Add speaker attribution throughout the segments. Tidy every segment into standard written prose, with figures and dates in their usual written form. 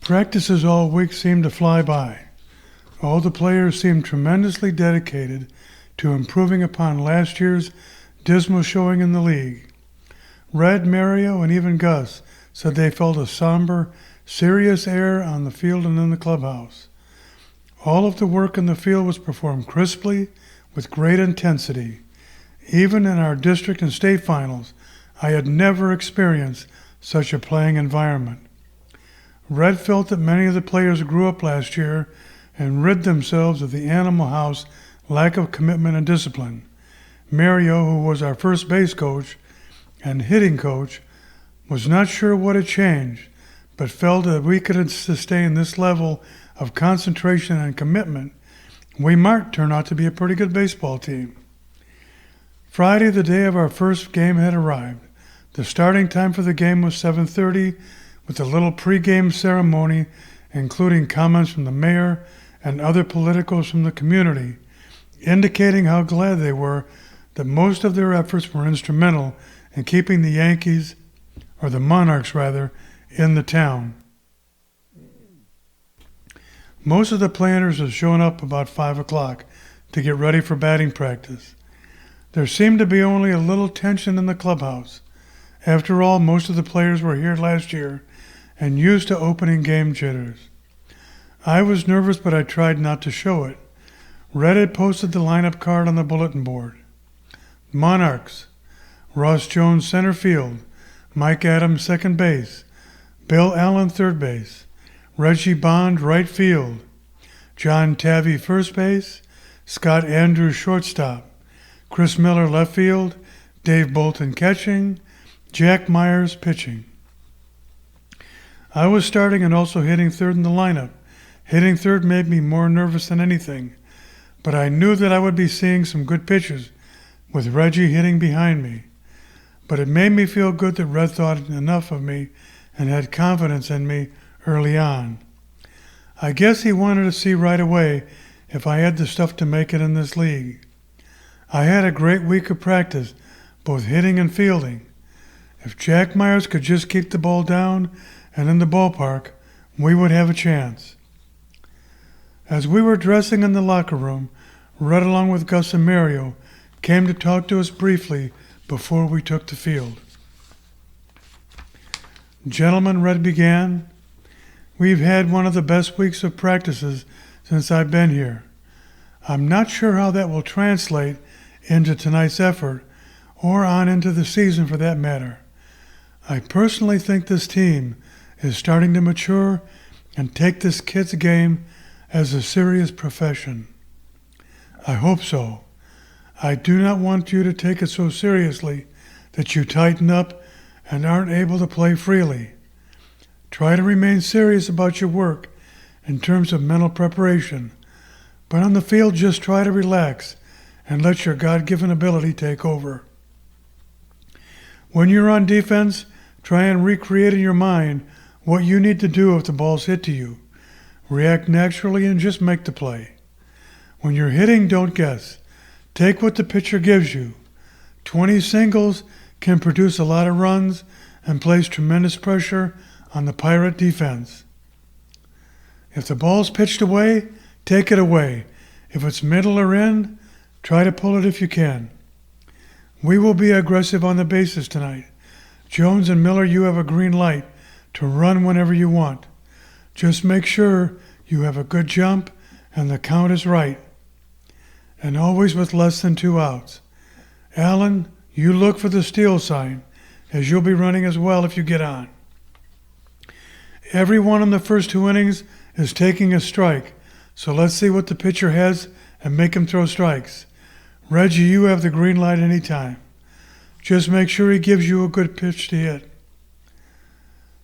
Speaker 1: Practices all week seemed to fly by. All the players seemed tremendously dedicated to improving upon last year's dismal showing in the league. Red, Mario, and even Gus said they felt a somber, serious air on the field and in the clubhouse. All of the work in the field was performed crisply, with great intensity. Even in our district and state finals, I had never experienced such a playing environment. Red felt that many of the players grew up last year and rid themselves of the Animal House lack of commitment and discipline. Mario, who was our first base coach and hitting coach, was not sure what had changed, but felt that we could sustain this level of concentration and commitment, we might turn out to be a pretty good baseball team. Friday, the day of our first game, had arrived. The starting time for the game was 7:30, with a little pre-game ceremony, including comments from the mayor and other politicals from the community, indicating how glad they were that most of their efforts were instrumental in keeping the Yankees, or the Monarchs rather, in the town. Most of the planners had shown up about 5 o'clock to get ready for batting practice. There seemed to be only a little tension in the clubhouse. After all, most of the players were here last year and used to opening game jitters. I was nervous, but I tried not to show it. Red had posted the lineup card on the bulletin board. Monarchs: Ross Jones, center field; Mike Adams, second base; Bill Allen, third base; Reggie Bond, right field; John Tavy, first base; Scott Andrews, shortstop; Chris Miller, left field; Dave Bolton, catching; Jack Myers, pitching. I was starting and also hitting third in the lineup. Hitting third made me more nervous than anything, but I knew that I would be seeing some good pitches with Reggie hitting behind me. But it made me feel good that Red thought enough of me and had confidence in me early on. I guess he wanted to see right away if I had the stuff to make it in this league. I had a great week of practice, both hitting and fielding. If Jack Myers could just keep the ball down and in the ballpark, we would have a chance. As we were dressing in the locker room, Red, along with Gus and Mario, came to talk to us briefly before we took the field. Gentlemen, Red began, we've had one of the best weeks of practices since I've been here. I'm not sure how that will translate into tonight's effort, or on into the season for that matter. I personally think this team is starting to mature and take this kid's game as a serious profession. I hope so. I do not want you to take it so seriously that you tighten up and aren't able to play freely. Try to remain serious about your work in terms of mental preparation, but on the field just try to relax and let your God-given ability take over. When you're on defense, try and recreate in your mind what you need to do if the ball's hit to you. React naturally and just make the play. When you're hitting, don't guess. Take what the pitcher gives you. 20 singles can produce a lot of runs and place tremendous pressure on the Pirate defense. If the ball's pitched away, take it away. If it's middle or in, try to pull it if you can. We will be aggressive on the bases tonight. Jones and Miller, you have a green light to run whenever you want. Just make sure you have a good jump and the count is right. And always with less than 2 outs. Allen, you look for the steal sign, as you'll be running as well if you get on. Everyone in the first 2 innings is taking a strike, so let's see what the pitcher has and make him throw strikes. Reggie, you have the green light anytime. Just make sure he gives you a good pitch to hit.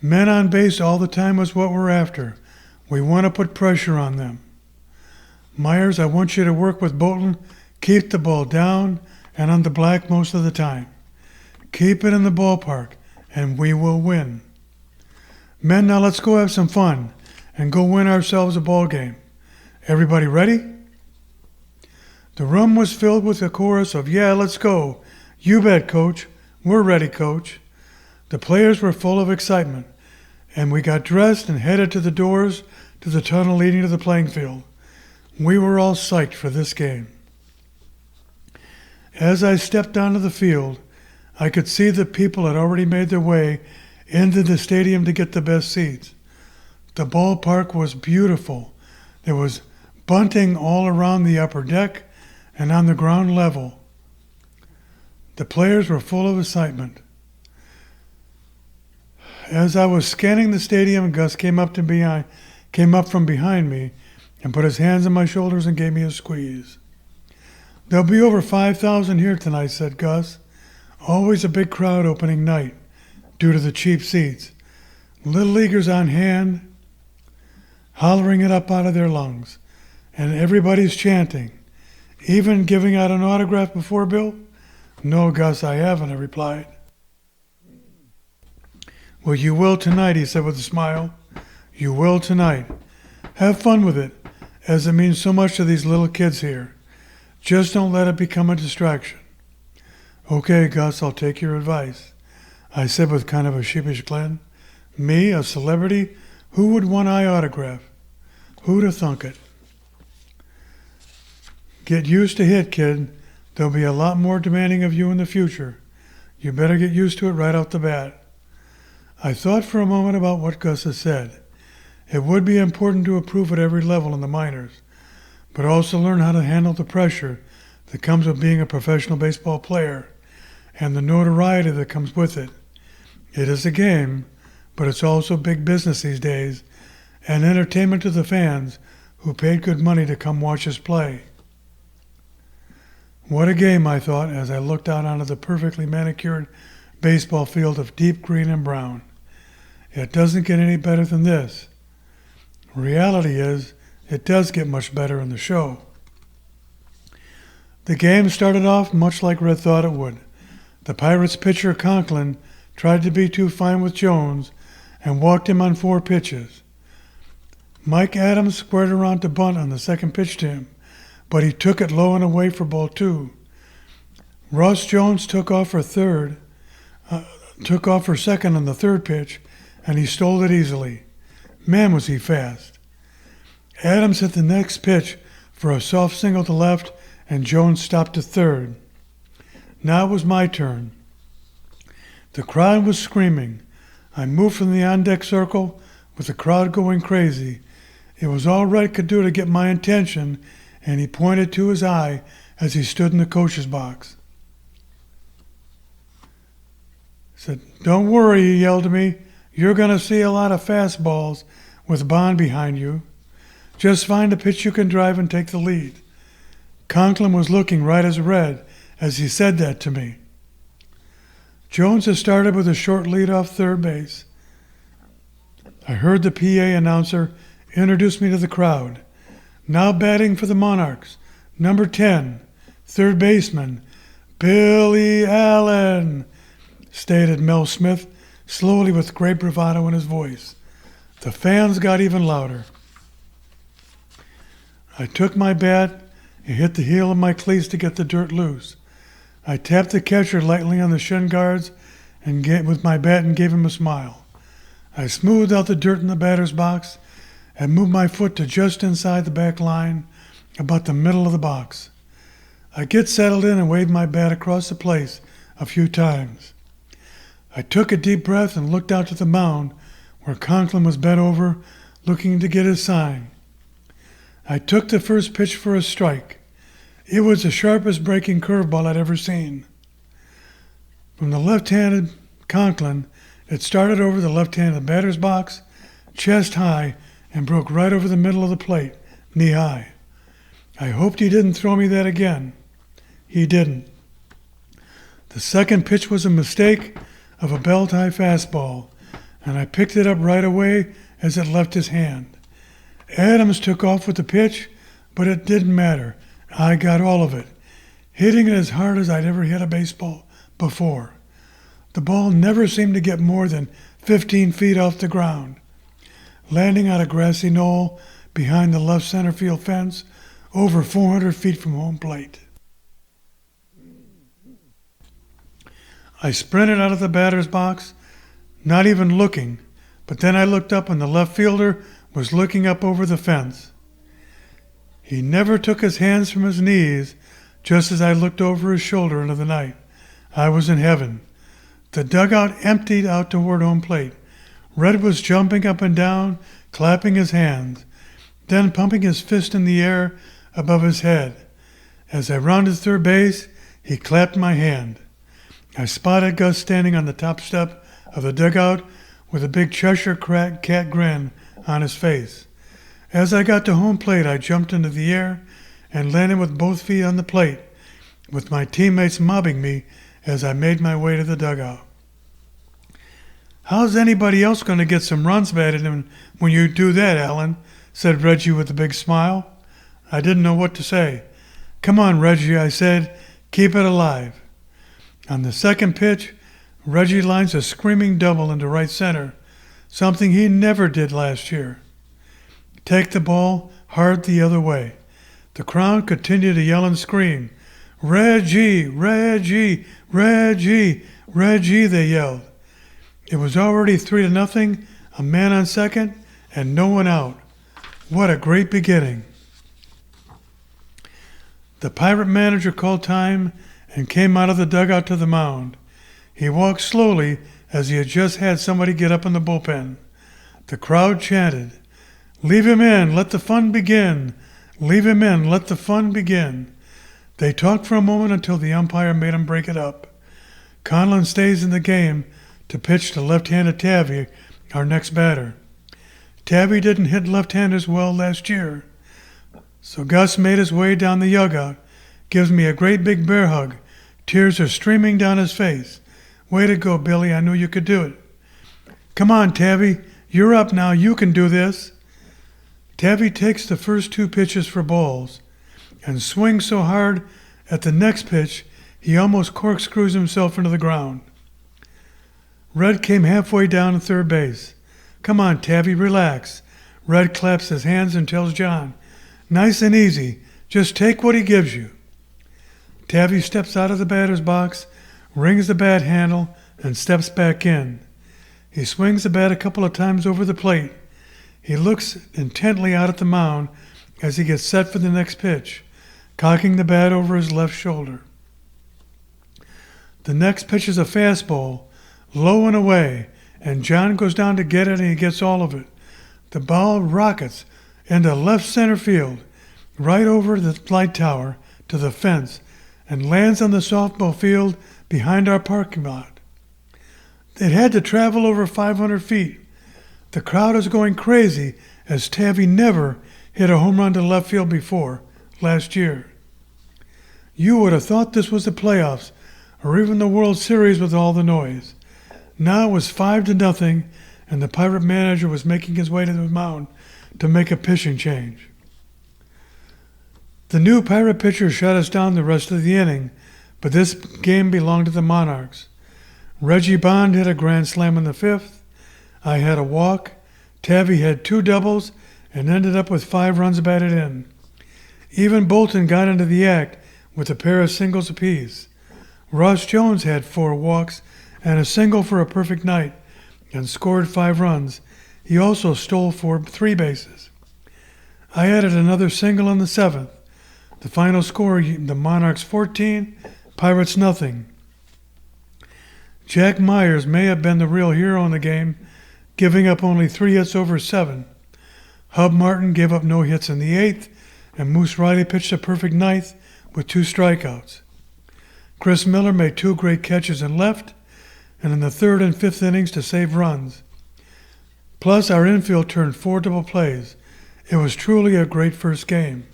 Speaker 1: Men on base all the time is what we're after. We want to put pressure on them. Myers, I want you to work with Bolton. Keep the ball down and on the black most of the time. Keep it in the ballpark, and we will win. Men, now let's go have some fun and go win ourselves a ball game. Everybody ready? The room was filled with a chorus of, "Yeah, let's go." "You bet, Coach." "We're ready, Coach." The players were full of excitement. and we got dressed and headed to the doors to the tunnel leading to the playing field. We were all psyched for this game. As I stepped onto the field, I could see that people had already made their way into the stadium to get the best seats. The ballpark was beautiful. There was bunting all around the upper deck and on the ground level. The players were full of excitement. As I was scanning the stadium, Gus came up from behind me and put his hands on my shoulders and gave me a squeeze. "There'll be over 5,000 here tonight," said Gus. "Always a big crowd opening night due to the cheap seats. Little leaguers on hand, hollering it up out of their lungs. And everybody's chanting. Even giving out an autograph before, Bill?" "No, Gus, I haven't," I replied. "Well, you will tonight," he said with a smile. "You will tonight. Have fun with it, as it means so much to these little kids here. Just don't let it become a distraction." "Okay, Gus, I'll take your advice," I said with kind of a sheepish grin. Me, a celebrity? Who would want my autograph? Who'd have thunk it? "Get used to hit, kid. There'll be a lot more demanding of you in the future. You better get used to it right out the bat." I thought for a moment about what Gus had said. It would be important to improve at every level in the minors, but also learn how to handle the pressure that comes with being a professional baseball player and the notoriety that comes with it. It is a game, but it's also big business these days and entertainment to the fans who paid good money to come watch us play. What a game, I thought, as I looked out onto the perfectly manicured baseball field of deep green and brown. It doesn't get any better than this. Reality is, it does get much better in the show. The game started off much like Red thought it would. The Pirates pitcher Conklin tried to be too fine with Jones and walked him on 4 pitches. Mike Adams squared around to bunt on the second pitch to him, but he took it low and away for ball 2. Ross Jones took off for second on the third pitch, and he stole it easily. Man, was he fast. Adams hit the next pitch for a soft single to left, and Jones stopped to third. Now it was my turn. The crowd was screaming. I moved from the on-deck circle with the crowd going crazy. It was all Red could do to get my attention, and he pointed to his eye as he stood in the coach's box. He said, "Don't worry," he yelled to me. "You're going to see a lot of fastballs with Bond behind you. Just find a pitch you can drive and take the lead." Conklin was looking right as Red as he said that to me. Jones had started with a short lead off third base. I heard the PA announcer introduce me to the crowd. "Now batting for the Monarchs, number 10, third baseman, Billy Allen," stated Mel Smith, slowly with great bravado in his voice. The fans got even louder. I took my bat and hit the heel of my cleats to get the dirt loose. I tapped the catcher lightly on the shin guards with my bat and gave him a smile. I smoothed out the dirt in the batter's box and moved my foot to just inside the back line, about the middle of the box. I get settled in and waved my bat across the place a few times. I took a deep breath and looked out to the mound where Conklin was bent over, looking to get his sign. I took the first pitch for a strike. It was the sharpest breaking curveball I'd ever seen. From the left-handed Conklin, it started over the left-handed batter's box, chest high, and broke right over the middle of the plate, knee high. I hoped he didn't throw me that again. He didn't. The second pitch was a mistake of a belt-high fastball, and I picked it up right away as it left his hand. Adams took off with the pitch, but it didn't matter. I got all of it, hitting it as hard as I'd ever hit a baseball before. The ball never seemed to get more than 15 feet off the ground, landing on a grassy knoll behind the left center field fence, over 400 feet from home plate. I sprinted out of the batter's box, not even looking, but then I looked up and the left fielder was looking up over the fence. He never took his hands from his knees just as I looked over his shoulder into the night. I was in heaven. The dugout emptied out toward home plate. Red was jumping up and down, clapping his hands, then pumping his fist in the air above his head. As I rounded third base, he clapped my hand. I spotted Gus standing on the top step of the dugout with a big Cheshire cat grin on his face. As I got to home plate, I jumped into the air and landed with both feet on the plate, with my teammates mobbing me as I made my way to the dugout. "How's anybody else going to get some runs batted in when you do that, Alan?" said Reggie with a big smile. I didn't know what to say. "Come on, Reggie," I said. "Keep it alive." On the second pitch, Reggie lines a screaming double into right center, something he never did last year. Take the ball hard the other way. The crowd continued to yell and scream. "Reggie, Reggie, Reggie, Reggie," they yelled. It was already 3-0, a man on second, and no one out. What a great beginning. The Pirate manager called time and came out of the dugout to the mound. He walked slowly as he had just had somebody get up in the bullpen. The crowd chanted, "Leave him in, let the fun begin. Leave him in, let the fun begin." They talked for a moment until the umpire made him break it up. Conlon stays in the game to pitch to left-handed Tavy, our next batter. Tavy didn't hit left-handers well last year. So Gus made his way down the dugout, gives me a great big bear hug. Tears are streaming down his face. "Way to go, Billy. I knew you could do it." "Come on, Tavy. You're up now. You can do this." Tavy takes the first 2 pitches for balls and swings so hard at the next pitch he almost corkscrews himself into the ground. Red came halfway down to third base. "Come on, Tavy, relax." Red claps his hands and tells John, "Nice and easy. Just take what he gives you." Tavy steps out of the batter's box, rings the bat handle, and steps back in. He swings the bat a couple of times over the plate. He looks intently out at the mound as he gets set for the next pitch, cocking the bat over his left shoulder. The next pitch is a fastball, low and away, and John goes down to get it and he gets all of it. The ball rockets into left center field, right over the light tower to the fence, and lands on the softball field behind our parking lot. It had to travel over 500 feet. The crowd is going crazy as Tavy never hit a home run to left field before last year. You would have thought this was the playoffs or even the World Series with all the noise. Now it was 5-0, and the Pirate manager was making his way to the mound to make a pitching change. The new Pirate pitcher shut us down the rest of the inning, but this game belonged to the Monarchs. Reggie Bond hit a grand slam in the 5th. I had a walk. Tavy had 2 doubles and ended up with 5 runs batted in. Even Bolton got into the act with a pair of singles apiece. Ross Jones had 4 walks and a single for a perfect night and scored 5 runs. He also stole 3 bases. I added another single in the 7th. The final score, the Monarchs 14, Pirates nothing. Jack Myers may have been the real hero in the game, giving up only 3 hits over 7. Hub Martin gave up no hits in the 8th, and Moose Riley pitched a perfect 9th with 2 strikeouts. Chris Miller made 2 great catches in left, and in the 3rd and 5th innings to save runs. Plus, our infield turned 4 double plays. It was truly a great first game.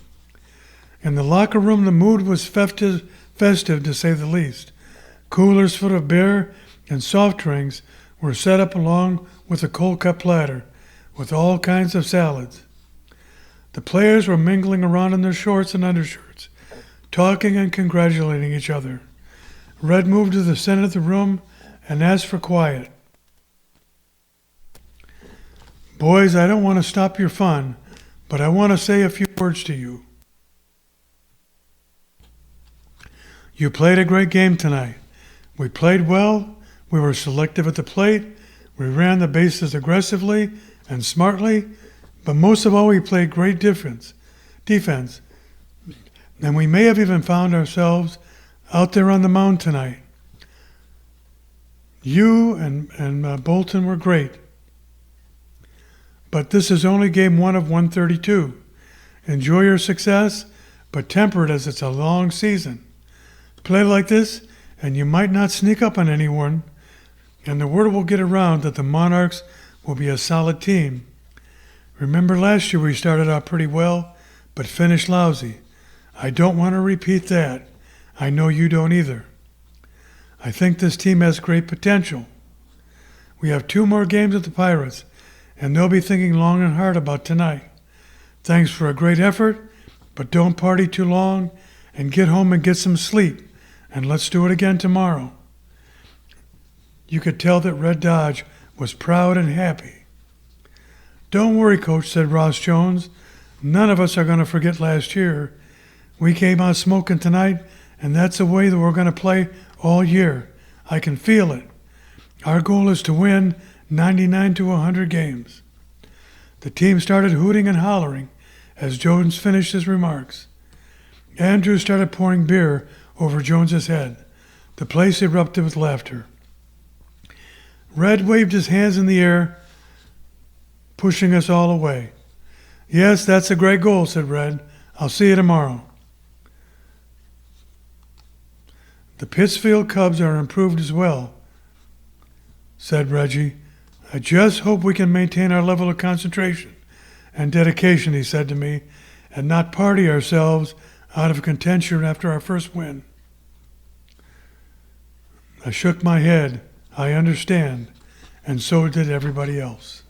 Speaker 1: In the locker room, the mood was festive to say the least. Coolers full of beer and soft drinks were set up along with a cold-cut platter with all kinds of salads. The players were mingling around in their shorts and undershirts, talking and congratulating each other. Red moved to the center of the room and asked for quiet. "Boys, I don't want to stop your fun, but I want to say a few words to you. You played a great game tonight. We played well. We were selective at the plate. We ran the bases aggressively and smartly, but most of all, we played great defense. And we may have even found ourselves out there on the mound tonight. You and Bolton were great. But this is only game 1 of 132. Enjoy your success, but temper it as it's a long season. Play like this, and you might not sneak up on anyone, and the word will get around that the Monarchs will be a solid team. Remember last year we started out pretty well, but finished lousy. I don't want to repeat that. I know you don't either. I think this team has great potential. We have 2 more games with the Pirates, and they'll be thinking long and hard about tonight. Thanks for a great effort, but don't party too long, and get home and get some sleep, and let's do it again tomorrow. You could tell that Red Dodge was proud and happy. Don't worry, Coach, said Ross Jones. None of us are going to forget last year. We came out smoking tonight, and that's the way that we're going to play all year. I can feel it. Our goal is to win 99 to 100 games. The team started hooting and hollering as Jones finished his remarks. Andrew started pouring beer over Jones's head. The place erupted with laughter. Red waved his hands in the air, pushing us all away. Yes, that's a great goal, said Red. I'll see you tomorrow. The Pittsfield Cubs are improved as well, said Reggie. I just hope we can maintain our level of concentration and dedication, he said to me, and not party ourselves out of contention after our first win. I shook my head. I understand, and so did everybody else.